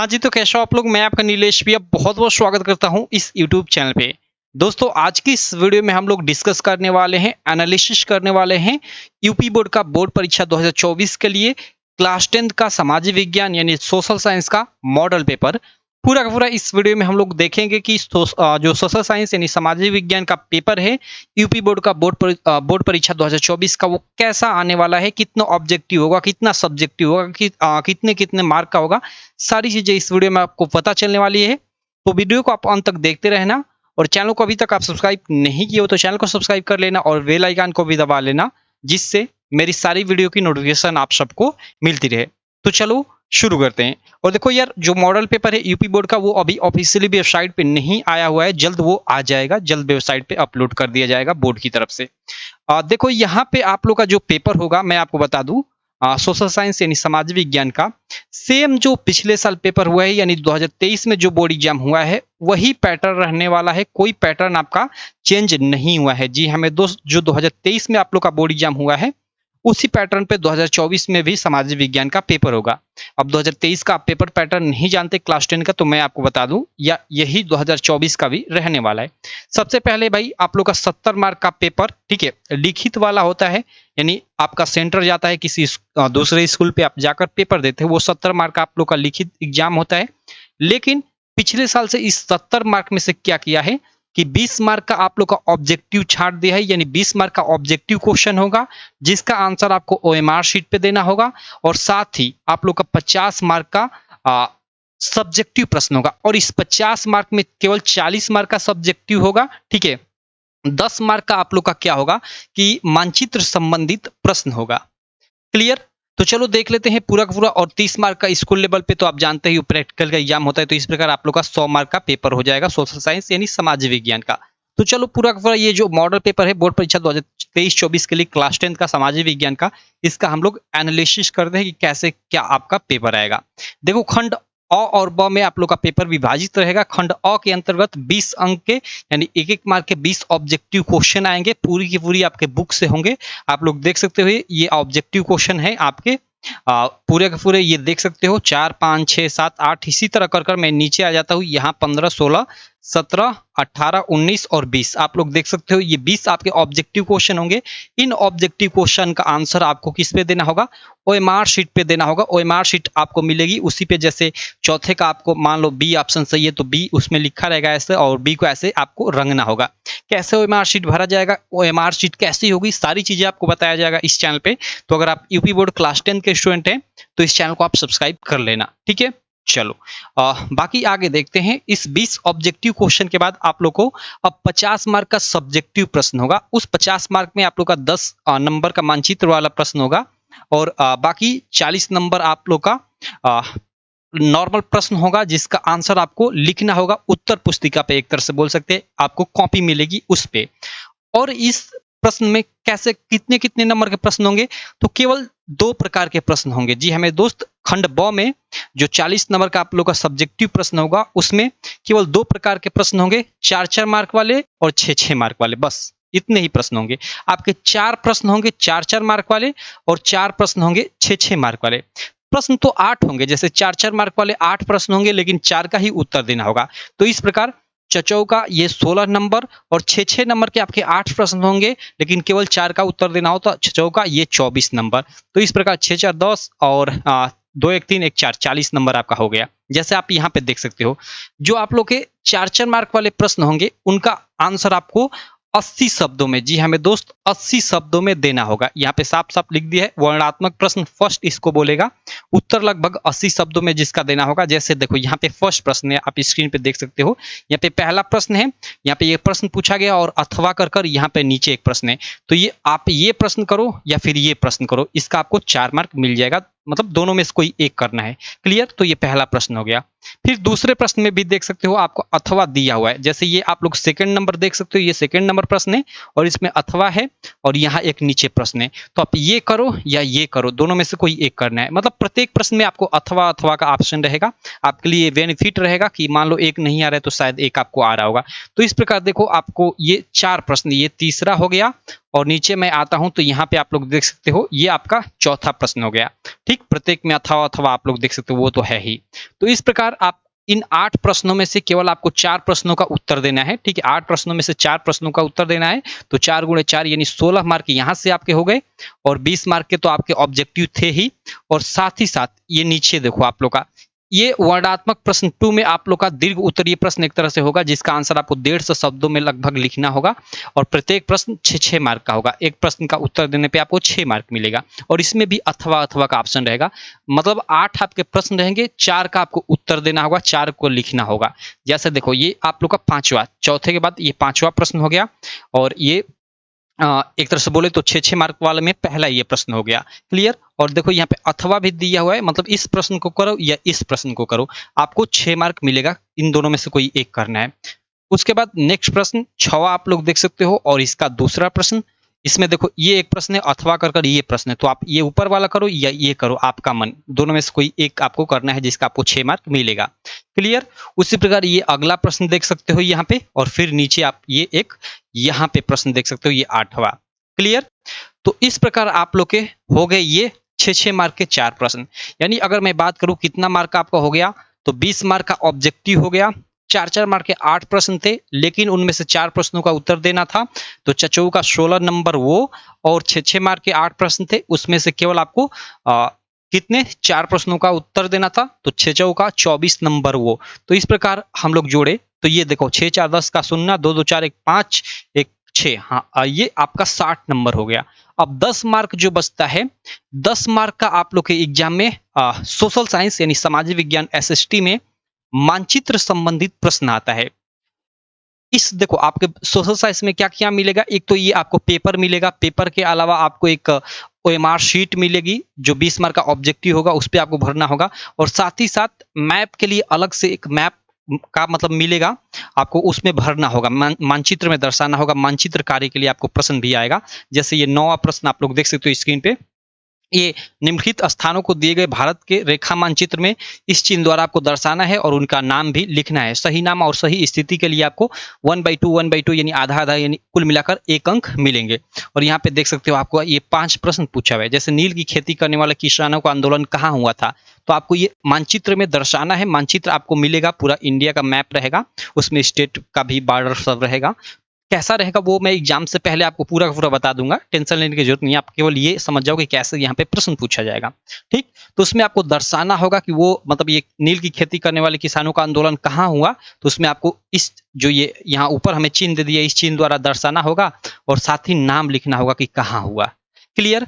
हाँ जी, तो कैसे हो आप लोग? मैं आपका नीलेश भैया बहुत-बहुत स्वागत करता हूँ इस यूट्यूब चैनल पे। दोस्तों, आज की इस वीडियो में हम लोग डिस्कस करने वाले हैं, एनालिसिस करने वाले हैं यूपी बोर्ड का बोर्ड परीक्षा 2024 के लिए क्लास 10th का सामाजिक विज्ञान यानी सोशल साइंस का मॉडल पेपर। पूरा का पूरा इस वीडियो में हम लोग देखेंगे कि जो सोशल साइंस यानी सामाजिक विज्ञान का पेपर है, यूपी बोर्ड का बोर्ड परीक्षा 2024 का वो कैसा आने वाला है, कितना ऑब्जेक्टिव होगा, कितना सब्जेक्टिव होगा, कितने-कितने मार्क का होगा, सारी चीजें इस वीडियो में आपको पता चलने वाली है। तो वीडियो को आप अंत तक देखते रहना और चैनल को अभी तक आप सब्सक्राइब नहीं किए हो तो चैनल को सब्सक्राइब कर लेना और बेल आइकन को भी दबा लेना, जिससे मेरी सारी वीडियो की नोटिफिकेशन आप सबको मिलती रहे। तो चलो शुरू करते हैं। और देखो यार, जो मॉडल पेपर है यूपी बोर्ड का वो अभी ऑफिशियली वेबसाइट पे नहीं आया हुआ है, जल्द वो आ जाएगा, जल्द वेबसाइट पे अपलोड कर दिया जाएगा बोर्ड की तरफ से। देखो यहाँ पे आप लोग का जो पेपर होगा मैं आपको बता दूं, सोशल साइंस यानी समाज विज्ञान का सेम जो पिछले साल पेपर हुआ है यानी 2023 में जो बोर्ड एग्जाम हुआ है वही पैटर्न रहने वाला है। कोई पैटर्न आपका चेंज नहीं हुआ है। जी हमें दोस्त, जो 2023 में आप लोग का बोर्ड एग्जाम हुआ है उसी पैटर्न पे 2024 में भी सामाजिक विज्ञान का पेपर होगा। अब 2023 का आप पेपर पैटर्न नहीं जानते क्लास 10 का, तो मैं आपको बता दूं या यही 2024 का भी रहने वाला है। सबसे पहले भाई आप लोग का 70 मार्क का पेपर, ठीक है, लिखित वाला होता है, यानी आपका सेंटर जाता है किसी दूसरे स्कूल पे, आप जाकर पेपर देते हैं, वो 70 मार्क का आप लोग का लिखित एग्जाम होता है। लेकिन पिछले साल से इस 70 मार्क में से क्या किया है कि 20 मार्क का आप लोग का ऑब्जेक्टिव छांट दिया है, यानी 20 मार्क का ऑब्जेक्टिव क्वेश्चन होगा जिसका आंसर आपको ओएमआर शीट पे देना होगा और साथ ही आप लोग का 50 मार्क का सब्जेक्टिव प्रश्न होगा और इस 50 मार्क में केवल 40 मार्क का सब्जेक्टिव होगा, ठीक है। 10 मार्क का आप लोग का क्या होगा कि मानचित्र संबंधित प्रश्न होगा। क्लियर? तो चलो देख लेते हैं पूरा का पूरा। और 30 मार्क का स्कूल लेवल पे तो आप जानते ही प्रैक्टिकल का एग्जाम होता है, तो इस प्रकार आप लोग का 100 मार्क का पेपर हो जाएगा सोशल साइंस यानी समाज विज्ञान का। तो चलो पूरा का पूरा ये जो मॉडल पेपर है बोर्ड परीक्षा 2023-24 के लिए क्लास 10 का सामाजिक विज्ञान का, इसका हम लोग एनालिसिस करते हैं कि कैसे क्या आपका पेपर आएगा। देखो, खंड अ और ब में आप लोग का पेपर विभाजित रहेगा। खंड अ के अंतर्गत 20 अंक के यानी एक मार्क के 20 ऑब्जेक्टिव क्वेश्चन आएंगे, पूरी की पूरी आपके बुक से होंगे। आप लोग देख सकते हो ये ऑब्जेक्टिव क्वेश्चन है आपके, पूरे के पूरे ये देख सकते हो 4 5 6 7 8 इसी तरह कर मैं नीचे आ जाता हूँ। यहाँ 15 16 17 18 19 और 20 आप लोग देख सकते हो, ये 20 आपके ऑब्जेक्टिव क्वेश्चन होंगे। इन ऑब्जेक्टिव क्वेश्चन का आंसर आपको किस पे देना होगा? ओएमआर शीट पे देना होगा। ओएमआर शीट आपको मिलेगी उसी पे, जैसे चौथे का आपको मान लो बी ऑप्शन सही है तो बी उसमें लिखा रहेगा ऐसे, और बी को ऐसे आपको रंगना होगा। कैसे ओएमआर शीट भरा जाएगा, ओएमआर शीट कैसी होगी, सारी चीजें आपको बताया जाएगा इस चैनल पे। तो अगर आप यूपी बोर्ड क्लास 10 के स्टूडेंट हैं तो इस चैनल को आप सब्सक्राइब कर लेना, ठीक है। चलो बाकी आगे देखते हैं। इस 20 ऑब्जेक्टिव क्वेश्चन के बाद आप लोग को अब 50 मार्क का सब्जेक्टिव प्रश्न होगा। उस 50 मार्क में आप लोग का 10 नंबर का मानचित्र वाला प्रश्न होगा और बाकी 40 नंबर आप लोग का नॉर्मल प्रश्न होगा जिसका आंसर आपको लिखना होगा उत्तर पुस्तिका पे, एक तरह से बोल सकते हैं आपको कॉपी मिलेगी उस पे। और इस प्रश्न में कैसे कितने कितने नंबर के प्रश्न होंगे, तो केवल 2 प्रकार के प्रश्न होंगे। जी हमें दोस्त, खंड ब में जो 40 नंबर का आप लोग का सब्जेक्टिव प्रश्न होगा उसमें केवल 2 प्रकार के प्रश्न होंगे, 4-4 मार्क वाले और 6-6 मार्क वाले, बस इतने ही प्रश्न होंगे आपके। 4 प्रश्न होंगे 4-4 मार्क वाले और 4 प्रश्न होंगे 6-6 मार्क वाले। प्रश्न तो 8 होंगे, जैसे 4-4 मार्क वाले 8 प्रश्न होंगे लेकिन 4 का ही उत्तर देना होगा। तो इस प्रकार चचौ का ये 16 नंबर और 6-6 नंबर के आपके 8 प्रश्न होंगे लेकिन केवल 4 का उत्तर देना हो, तो चचौ का ये 24 नंबर। तो इस प्रकार 6-4 10 और 2 1 3 1 4 40 नंबर आपका हो गया। जैसे आप यहाँ पे देख सकते हो, जो आप लोग के 4-4 मार्क वाले प्रश्न होंगे उनका आंसर आपको 80 शब्दों में, जी हमें दोस्त 80 शब्दों में देना होगा। यहाँ पे साफ साफ लिख दिया है, वर्णात्मक प्रश्न फर्स्ट इसको बोलेगा। उत्तर लगभग 80 शब्दों में जिसका देना होगा। जैसे देखो यहाँ पे फर्स्ट प्रश्न है, आप स्क्रीन पे देख सकते हो। यहाँ पे पहला प्रश्न है, यहाँ पे ये प्रश्न पूछा गया और अथवा कर यहाँ पे नीचे एक प्रश्न है, तो ये आप ये प्रश्न करो या फिर ये प्रश्न करो, इसका आपको 4 मार्क मिल जाएगा। मतलब दोनों में से कोई एक करना है। क्लियर? तो ये पहला प्रश्न हो गया। फिर दूसरे प्रश्न में भी देख सकते हो आपको अथवा दिया हुआ है। जैसे ये आप लोग सेकंड नंबर देख सकते हो, ये सेकंड नंबर प्रश्न है और इसमें अथवा है और यहाँ एक नीचे प्रश्न है। तो आप ये करो या ये करो, दोनों में से कोई एक करना है। मतलब प्रत्येक प्रश्न में आपको अथवा अथवा का ऑप्शन रहेगा। आपके लिए बेनिफिट रहेगा कि मान लो एक नहीं आ रहा है तो शायद एक आपको आ रहा होगा। तो इस प्रकार देखो आपको ये 4 प्रश्न, ये तीसरा हो गया और नीचे मैं आता हूं तो यहाँ पे आप लोग देख सकते हो ये आपका चौथा प्रश्न हो गया। ठीक, प्रत्येक में अथवा अथवा आप लोग देख सकते हो, वो तो है ही। तो इस प्रकार आप इन 8 प्रश्नों में से केवल आपको 4 प्रश्नों का उत्तर देना है। ठीक है, 8 प्रश्नों में से 4 प्रश्नों का उत्तर देना है। तो 4 गुणे 4 यानी 16 मार्क यहाँ से आपके हो गए, और 20 मार्क के तो आपके ऑब्जेक्टिव थे ही, और साथ ही साथ ये नीचे देखो आप लोग का ये वर्णात्मक प्रश्न 2 में आप लोग का दीर्घ उत्तरीय प्रश्न एक तरह से होगा, जिसका आंसर आपको 150 शब्दों में लगभग लिखना होगा, और प्रत्येक प्रश्न 6-6 मार्क का होगा। एक प्रश्न का उत्तर देने पे आपको 6 मार्क मिलेगा, और इसमें भी अथवा अथवा का ऑप्शन रहेगा। मतलब 8 आपके प्रश्न रहेंगे, 4 का आपको उत्तर देना होगा, 4 को लिखना होगा। जैसे देखो ये आप लोग का 5वां, चौथे के बाद ये 5वां प्रश्न हो गया, और ये एक तरह से बोले तो 6-6 मार्क वाले में पहला ये प्रश्न हो गया। क्लियर? और देखो यहाँ पे अथवा भी दिया हुआ है, मतलब इस प्रश्न को करो या इस प्रश्न को करो, आपको 6 मार्क मिलेगा, इन दोनों में से कोई एक करना है। उसके बाद नेक्स्ट प्रश्न 6वां आप लोग देख सकते हो, और इसका दूसरा प्रश्न, इसमें देखो ये एक प्रश्न है, अथवा कर कर ये प्रश्न है, तो आप ये ऊपर वाला करो या ये करो, आपका मन, दोनों में से कोई एक आपको करना है, जिसका आपको 6 मार्क मिलेगा। क्लियर? उसी प्रकार ये अगला प्रश्न देख सकते हो यहाँ पे, और फिर नीचे आप ये एक यहाँ पे प्रश्न देख सकते हो, ये 8वां। क्लियर? तो इस प्रकार आप लोग के हो गए ये 6-6 मार्क के 4 प्रश्न। यानी अगर मैं बात करूं कितना मार्क का आपका हो गया, तो 20 मार्क का ऑब्जेक्टिव हो गया, 4-4 मार्क के 8 प्रश्न थे, लेकिन उनमें से 4 प्रश्नों का उत्तर देना था, तो चचौ का 16 नंबर वो, और 6-6 मार्क के 8 प्रश्न थे, उसमें से केवल आपको कितने 4 प्रश्नों का उत्तर देना था, तो 6 का 24 नंबर वो। तो इस प्रकार हम लोग जोड़े, तो ये देखो 6-4 10 का 0, 2-2 4 1 5 1 6, हाँ ये आपका 60 नंबर हो गया। अब 10 मार्क जो बचता है, 10 मार्क का आप लोग के एग्जाम में सोशल साइंस यानी सामाजिक विज्ञान एसएसटी में मानचित्र संबंधित प्रश्न आता है। इस देखो आपके सोशल साइंस में क्या क्या मिलेगा, एक तो ये आपको पेपर मिलेगा, पेपर के अलावा आपको एक ओएमआर शीट मिलेगी, जो 20 मार्क का ऑब्जेक्टिव होगा, उस पर आपको भरना होगा, और साथ ही साथ मैप के लिए अलग से एक मैप का मतलब मिलेगा, आपको उसमें भरना होगा, मानचित्र में दर्शाना होगा, मानचित्र कार्य के लिए आपको प्रश्न भी आएगा। जैसे ये 9वां प्रश्न आप लोग देख सकते हो स्क्रीन पे, ये निम्नलिखित स्थानों को दिए गए भारत के रेखा मानचित्र में इस चिन्ह द्वारा आपको दर्शाना है, और उनका नाम भी लिखना है। सही नाम और सही स्थिति के लिए आपको 1/2 यानी आधा आधा, यानी कुल मिलाकर 1 अंक मिलेंगे। और यहाँ पे देख सकते हो आपको ये 5 प्रश्न पूछा हुआ है। जैसे नील की खेती करने वाले किसानों का आंदोलन कहाँ हुआ था, तो आपको ये मानचित्र में दर्शाना है। मानचित्र आपको मिलेगा, पूरा इंडिया का मैप रहेगा, उसमें स्टेट का भी बॉर्डर सब रहेगा। कैसा रहेगा वो मैं एग्जाम से पहले आपको पूरा का पूरा बता दूंगा, टेंशन लेने की जरूरत नहीं है, आप केवल ये समझ जाओ कि कैसे यहाँ पे प्रश्न पूछा जाएगा। ठीक, तो उसमें आपको दर्शाना होगा कि वो मतलब ये नील की खेती करने वाले किसानों का आंदोलन कहाँ हुआ, तो उसमें आपको इस जो ये यहाँ ऊपर हमें चिन्ह दे दिया, इस चिन्ह द्वारा दर्शाना होगा, और साथ ही नाम लिखना होगा कि कहाँ हुआ। क्लियर?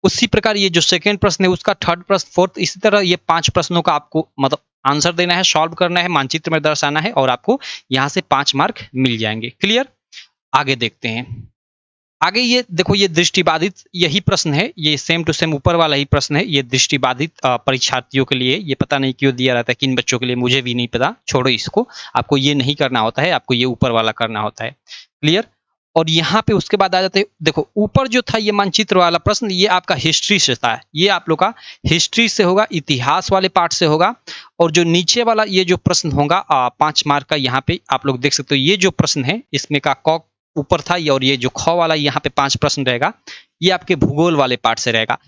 उसी प्रकार ये जो सेकेंड प्रश्न है उसका थर्ड प्रश्न, फोर्थ, इसी तरह ये 5 प्रश्नों का आपको मतलब आंसर देना है, सॉल्व करना है, मानचित्र में दर्शाना है, और आपको यहाँ से 5 मार्क मिल जाएंगे। क्लियर? आगे देखते हैं। आगे ये देखो, ये दृष्टिबाधित यही प्रश्न है, ये सेम टू सेम ऊपर वाला ही प्रश्न है। ये दृष्टिबाधित परीक्षार्थियों के लिए, ये पता नहीं क्यों दिया रहता है, किन बच्चों के लिए मुझे भी नहीं पता, छोड़ो इसको, आपको ये नहीं करना होता है, आपको ये ऊपर वाला करना होता है। क्लियर? और यहाँ पे उसके बाद आ जाते हैं, देखो ऊपर जो था ये मानचित्र वाला प्रश्न, ये आपका हिस्ट्री से था, ये आप लोग का हिस्ट्री से होगा, इतिहास वाले पार्ट से होगा। और जो नीचे वाला ये जो प्रश्न होगा 5 मार्क का, यहाँ पे आप लोग देख सकते हो, ये जो प्रश्न है इसमें का क ऊपर था, और ये जो ख वाला यहाँ पे 5 प्रश्न रहेगा, ये आपके भूगोल वाले पार्ट से रहेगा।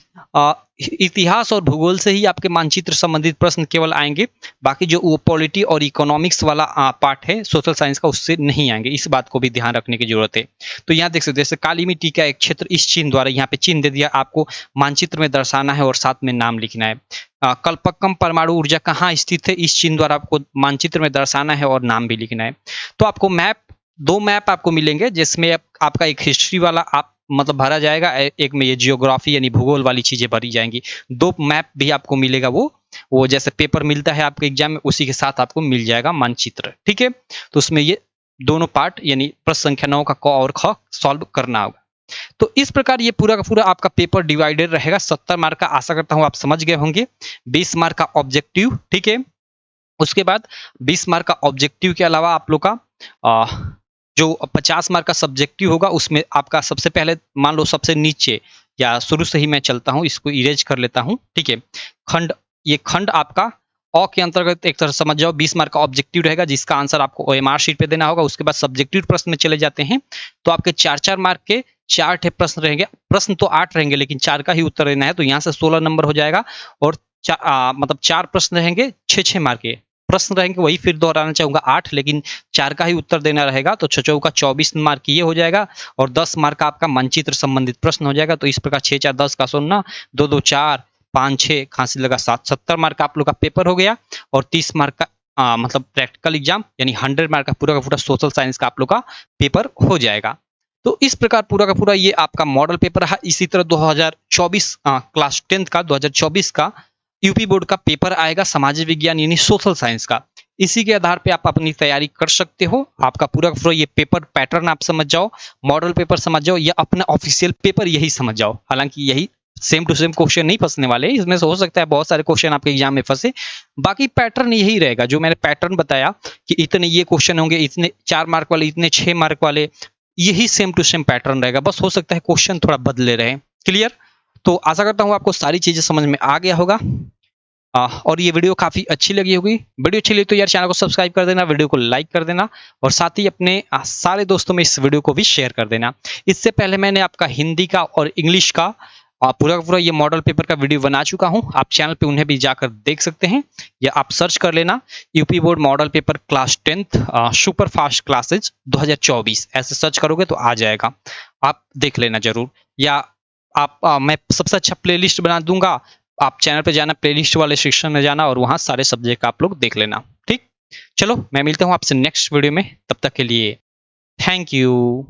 इतिहास और भूगोल से ही आपके मानचित्र संबंधित प्रश्न केवल आएंगे, बाकी जो वो पॉलिटी और इकोनॉमिक्स वाला पार्ट है सोशल साइंस का, उससे नहीं आएंगे। इस बात को भी ध्यान रखने की जरूरत है। तो यहाँ देख सकते हो, जैसे काली मिट्टी का एक क्षेत्र, इस चिन्ह द्वारा यहाँ पे चिन्ह दे दिया, आपको मानचित्र में दर्शाना है और साथ में नाम लिखना है। कल्पक्कम परमाणु ऊर्जा कहाँ स्थित है, इस चिन्ह द्वारा आपको मानचित्र में दर्शाना है और नाम भी लिखना है। तो आपको मैप, 2 मैप आपको मिलेंगे, जिसमें आपका एक हिस्ट्री वाला आप मतलब भरा जाएगा, एक में ये जियोग्राफी यानी भूगोल वाली चीजें भरी जाएंगी। 2 मैप भी आपको मिलेगा, वो जैसे पेपर मिलता है आपके एग्जाम में, उसी के साथ आपको मिल जाएगा मानचित्र। ठीक है, तो उसमें ये दोनों पार्ट यानी प्रश्न संख्या 9 का क और ख सॉल्व करना होगा। तो इस प्रकार ये पूरा का पूरा आपका पेपर डिवाइडेड रहेगा। 70 मार्क का, आशा करता हूं आप समझ गए होंगे। 20 मार्क का ऑब्जेक्टिव, ठीक है। उसके बाद 20 मार्क का ऑब्जेक्टिव के अलावा आप लोग का जो 50 मार्क का सब्जेक्टिव होगा, उसमें आपका सबसे पहले मान लो सबसे नीचे, या शुरू से ही मैं चलता हूं, इसको इरेज कर लेता हूं। ठीक है, खंड, ये खंड आपका अ के अंतर्गत एक तरह समझ जाओ 20 मार्क का ऑब्जेक्टिव रहेगा, जिसका आंसर आपको ओएमआर शीट पे देना होगा। उसके बाद सब्जेक्टिव प्रश्न में चले जाते हैं, तो आपके 4-4 मार्क के 4 ठे प्रश्न रहेंगे। प्रश्न तो 8 रहेंगे लेकिन 4 का ही उत्तर देना है, तो यहाँ से 16 नंबर हो जाएगा। और मतलब 4 प्रश्न रहेंगे 6-6 मार्क के प्रश्न रहेंगे, वही फिर दोहराना चाहूंगा 8, लेकिन 4 का ही उत्तर देना रहेगा, तो 6 का 24 मार्क ये हो जाएगा। और 10 मार्क का आपका मानचित्र संबंधित प्रश्न हो जाएगा। तो इस प्रकार 6 4 10 का 16, 2 2 4, 5 6 खांसी लगा 7, 70 मार्क का आप लोग का पेपर हो गया। और 30 मार्क का मतलब प्रैक्टिकल एग्जाम यानी 100 मार्क का पूरा सोशल साइंस का आप लोग का पेपर हो जाएगा। तो इस प्रकार पूरा का पूरा ये आपका मॉडल पेपर है। इसी तरह 2024 क्लास 10 का 2024 का यूपी बोर्ड का पेपर आएगा सामाजिक विज्ञान यानी सोशल साइंस का। इसी के आधार पे आप अपनी तैयारी कर सकते हो। आपका पूरा का पूरा ये पेपर पैटर्न आप समझ जाओ, मॉडल पेपर समझ जाओ, या अपना ऑफिशियल पेपर यही समझ जाओ। हालांकि यही सेम टू सेम क्वेश्चन नहीं फंसने वाले, इसमें से हो सकता है बहुत सारे क्वेश्चन आपके एग्जाम में फंसे, बाकी पैटर्न यही रहेगा जो मैंने पैटर्न बताया कि इतने ये क्वेश्चन होंगे, इतने 4 मार्क वाले, इतने 6 मार्क वाले, यही सेम टू सेम पैटर्न रहेगा। बस हो सकता है क्वेश्चन थोड़ा बदले रहे। क्लियर? तो आशा करता हूँ आपको सारी चीजें समझ में आ गया होगा। और ये वीडियो काफी अच्छी लगी होगी। वीडियो अच्छी लगी तो यार चैनल को सब्सक्राइब कर देना, वीडियो को लाइक कर देना, और साथ ही अपने सारे दोस्तों में इस वीडियो को भी शेयर कर देना। इससे पहले मैंने आपका हिंदी का और इंग्लिश का पूरा का पूरा ये मॉडल पेपर का वीडियो बना चुका हूं। आप चैनल पे उन्हें भी जाकर देख सकते हैं, या आप सर्च कर लेना UP board model paper class 10 super fast classes 2024, ऐसे सर्च करोगे तो आ जाएगा, आप देख लेना जरूर। या आप मैं सबसे अच्छा प्लेलिस्ट बना दूंगा, आप चैनल पे जाना, प्लेलिस्ट वाले सेक्शन में जाना और वहां सारे सब्जेक्ट आप लोग देख लेना। ठीक, चलो मैं मिलता हूं आपसे नेक्स्ट वीडियो में, तब तक के लिए थैंक यू।